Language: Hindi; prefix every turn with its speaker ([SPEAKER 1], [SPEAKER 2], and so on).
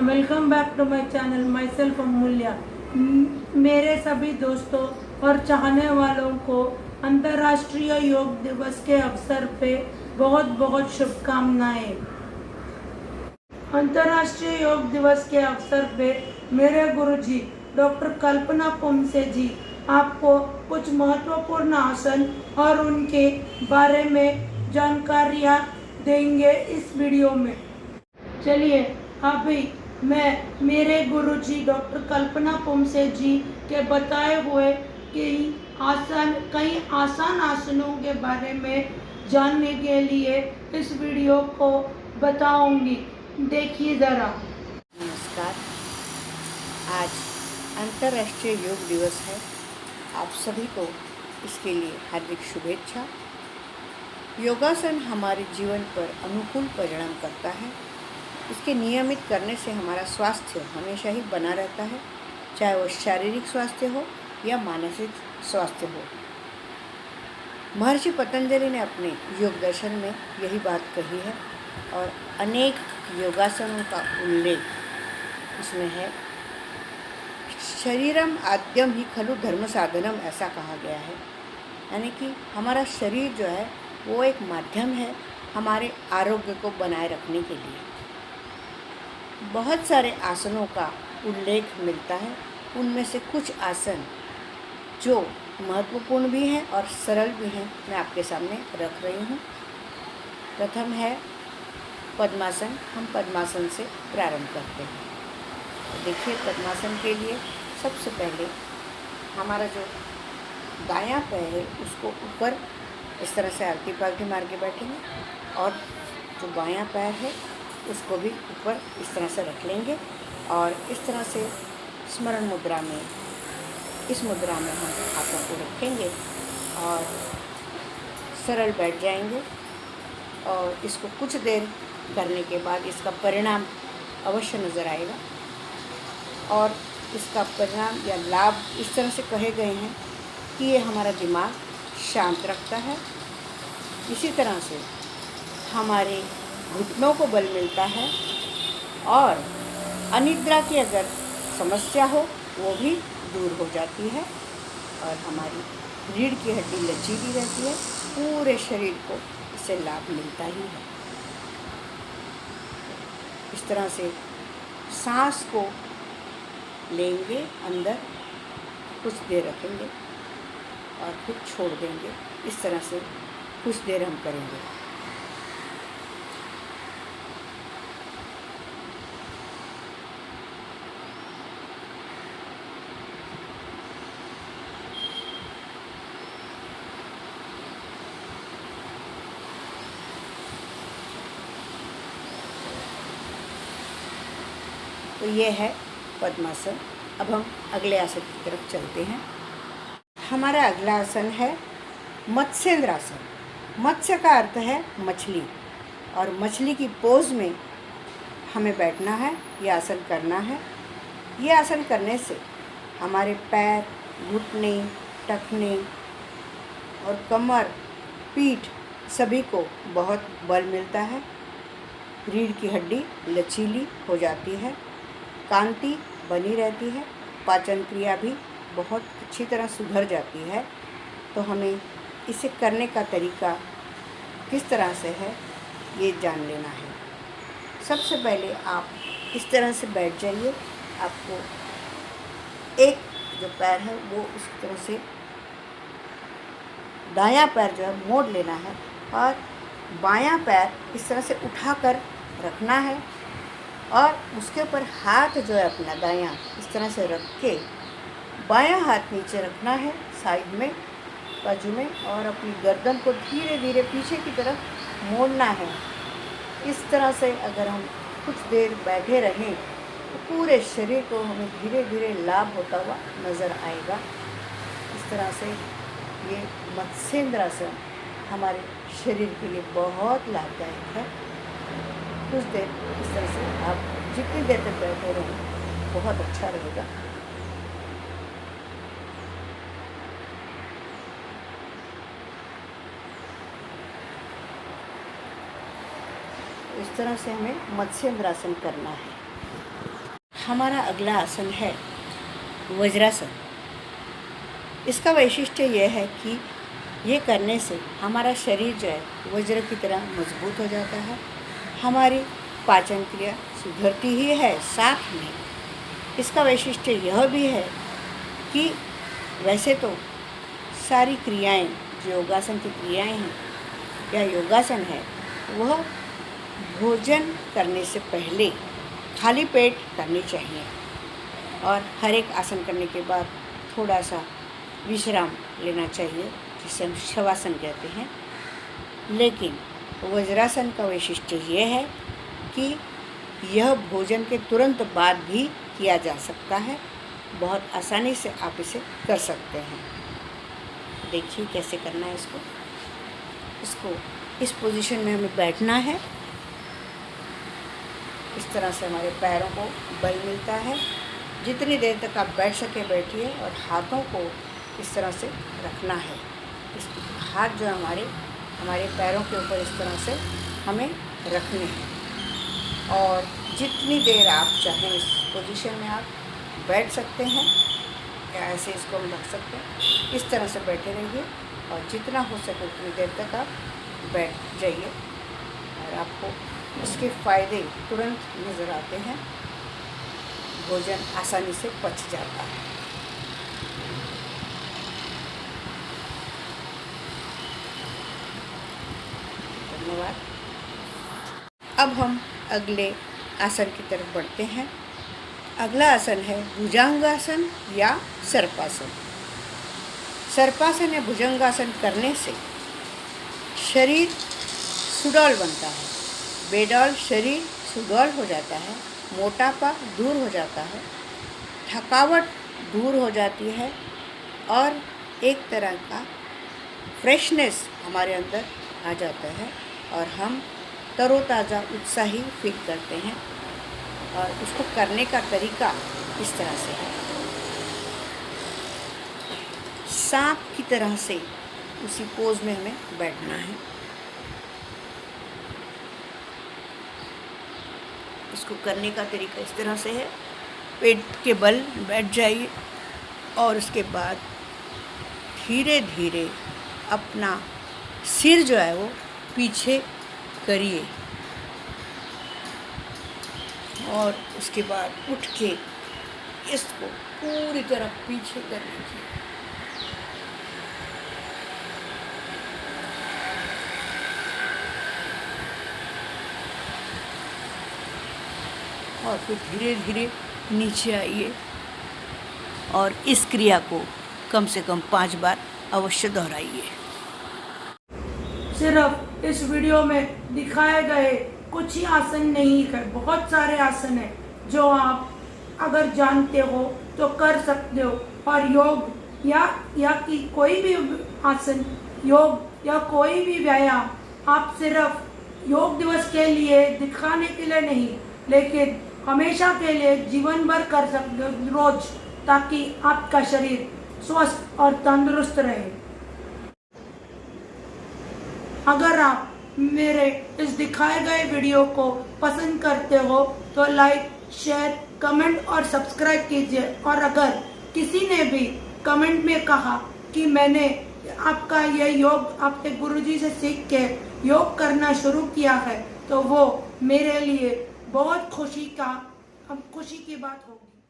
[SPEAKER 1] Welcome back to my channel myself Amulya. मेरे सभी दोस्तों और चाहने वालों को अंतर्राष्ट्रीय योग दिवस के अवसर पे बहुत बहुत शुभकामनाएं। अंतर्राष्ट्रीय योग दिवस के अवसर पे मेरे गुरुजी डॉक्टर कल्पना पुमसे जी आपको कुछ महत्वपूर्ण आसन और उनके बारे में जानकारियाँ देंगे इस वीडियो में। चलिए अभी मैं मेरे गुरुजी डॉक्टर कल्पना पुमसे जी के बताए हुए कई आसान आसनों के बारे में जानने के लिए इस वीडियो को बताऊंगी। देखिए ज़रा।
[SPEAKER 2] नमस्कार। आज अंतर्राष्ट्रीय योग दिवस है। आप सभी को इसके लिए हार्दिक शुभेच्छा। योगासन हमारे जीवन पर अनुकूल परिणाम करता है। इसके नियमित करने से हमारा स्वास्थ्य हमेशा ही बना रहता है, चाहे वो शारीरिक स्वास्थ्य हो या मानसिक स्वास्थ्य हो। महर्षि पतंजलि ने अपने योग दर्शन में यही बात कही है और अनेक योगासनों का उल्लेख इसमें है। शरीरम आद्यम ही खलु धर्म साधनम, ऐसा कहा गया है। यानी कि हमारा शरीर जो है वो एक माध्यम है हमारे आरोग्य को बनाए रखने के लिए। बहुत सारे आसनों का उल्लेख मिलता है। उनमें से कुछ आसन जो महत्वपूर्ण भी हैं और सरल भी हैं, मैं आपके सामने रख रही हूँ। प्रथम है पद्मासन। हम पद्मासन से प्रारंभ करते हैं। तो देखिए, पद्मासन के लिए सबसे पहले हमारा जो दायां पैर है उसको ऊपर इस तरह से आलती पालती मार के बैठेंगे और जो बायां पैर है उसको भी ऊपर इस तरह से रख लेंगे और इस तरह से स्मरण मुद्रा में, इस मुद्रा में हम हाथों को रखेंगे और सरल बैठ जाएंगे। और इसको कुछ देर करने के बाद इसका परिणाम अवश्य नज़र आएगा। और इसका परिणाम या लाभ इस तरह से कहे गए हैं कि ये हमारा दिमाग शांत रखता है। इसी तरह से हमारे घुटनों को बल मिलता है और अनिद्रा की अगर समस्या हो वो भी दूर हो जाती है और हमारी रीढ़ की हड्डी लचीली रहती है। पूरे शरीर को इससे लाभ मिलता ही है। इस तरह से सांस को लेंगे, अंदर कुछ देर रखेंगे और फिर छोड़ देंगे। इस तरह से कुछ देर हम करेंगे। तो ये है पद्मासन। अब हम अगले आसन की तरफ चलते हैं। हमारा अगला आसन है मत्स्येंद्रासन। मत्स्य का अर्थ है मछली और मछली की पोज में हमें बैठना है, ये आसन करना है। ये आसन करने से हमारे पैर, घुटने, टखने और कमर, पीठ सभी को बहुत बल मिलता है। रीढ़ की हड्डी लचीली हो जाती है, कांति बनी रहती है, पाचन क्रिया भी बहुत अच्छी तरह सुधर जाती है। तो हमें इसे करने का तरीका किस तरह से है ये जान लेना है। सबसे पहले आप इस तरह से बैठ जाइए। आपको एक जो पैर है वो इस तरह से दायां पैर जो है मोड़ लेना है और बायां पैर इस तरह से उठाकर रखना है और उसके ऊपर हाथ जो है अपना दायां इस तरह से रख के बायां हाथ नीचे रखना है साइड में, बाजू में, और अपनी गर्दन को धीरे धीरे पीछे की तरफ मोड़ना है। इस तरह से अगर हम कुछ देर बैठे रहें तो पूरे शरीर को हमें धीरे धीरे लाभ होता हुआ नज़र आएगा। इस तरह से ये मत्स्येंद्रासन हमारे शरीर के लिए बहुत लाभदायक है। कुछ देर इस तरह से आप जितनी देर तक बैठे रहें बहुत अच्छा रहेगा। इस तरह से हमें मत्स्येंद्रासन करना है। हमारा अगला आसन है वज्रासन। इसका वैशिष्ट्य यह है कि ये करने से हमारा शरीर जो है वज्र की तरह मजबूत हो जाता है, हमारी पाचन क्रिया सुधरती ही है, साथ में इसका वैशिष्ट्य यह भी है कि वैसे तो सारी क्रियाएं जो योगासन की क्रियाएं हैं या योगासन है वह भोजन करने से पहले खाली पेट करनी चाहिए और हर एक आसन करने के बाद थोड़ा सा विश्राम लेना चाहिए, जिसे हम शवासन कहते हैं। लेकिन वज्रासन का वैशिष्ट्य यह है कि यह भोजन के तुरंत बाद भी किया जा सकता है। बहुत आसानी से आप इसे कर सकते हैं। देखिए कैसे करना है इसको इस पोजीशन में हमें बैठना है। इस तरह से हमारे पैरों को बल मिलता है। जितनी देर तक आप बैठ सके बैठिए और हाथों को इस तरह से रखना है। इस हाथ जो हमारे पैरों के ऊपर इस तरह से हमें रखने हैं और जितनी देर आप चाहें इस पोजीशन में आप बैठ सकते हैं या ऐसे इसको हम रख सकते हैं। इस तरह से बैठे रहिए और जितना हो सके उतनी देर तक आप बैठ जाइए और आपको इसके फ़ायदे तुरंत नज़र आते हैं। भोजन आसानी से पच जाता है। धन्यवाद। अब हम अगले आसन की तरफ बढ़ते हैं। अगला आसन है भुजंगासन या सर्पासन। सर्पासन या भुजंगासन करने से शरीर सुडौल बनता है, बेडौल शरीर सुडौल हो जाता है, मोटापा दूर हो जाता है, थकावट दूर हो जाती है और एक तरह का फ्रेशनेस हमारे अंदर आ जाता है और हम तरोताज़ा उत्साही फील करते हैं। और उसको करने का तरीका इस तरह से है, सांप की तरह से उसी पोज में हमें बैठना है। इसको करने का तरीका इस तरह से है, पेट के बल बैठ जाइए और उसके बाद धीरे धीरे अपना सिर जो है वो पीछे करिए और उसके बाद उठ के इसको पूरी तरह पीछे कर लीजिए। और फिर धीरे धीरे नीचे आइए और इस क्रिया को कम से कम 5 बार अवश्य दोहराइए।
[SPEAKER 1] सिर्फ इस वीडियो में दिखाए गए कुछ ही आसन नहीं है, बहुत सारे आसन हैं जो आप अगर जानते हो तो कर सकते हो। और योग या कि कोई भी आसन, योग या कोई भी व्यायाम आप सिर्फ योग दिवस के लिए दिखाने के लिए नहीं, लेकिन हमेशा के लिए जीवन भर कर सकते हो रोज, ताकि आपका शरीर स्वस्थ और तंदुरुस्त रहे। अगर आप मेरे इस दिखाए गए वीडियो को पसंद करते हो तो लाइक, शेयर, कमेंट और सब्सक्राइब कीजिए। और अगर किसी ने भी कमेंट में कहा कि मैंने आपका ये योग आपके गुरुजी से सीख के योग करना शुरू किया है, तो वो मेरे लिए बहुत खुशी की बात होगी।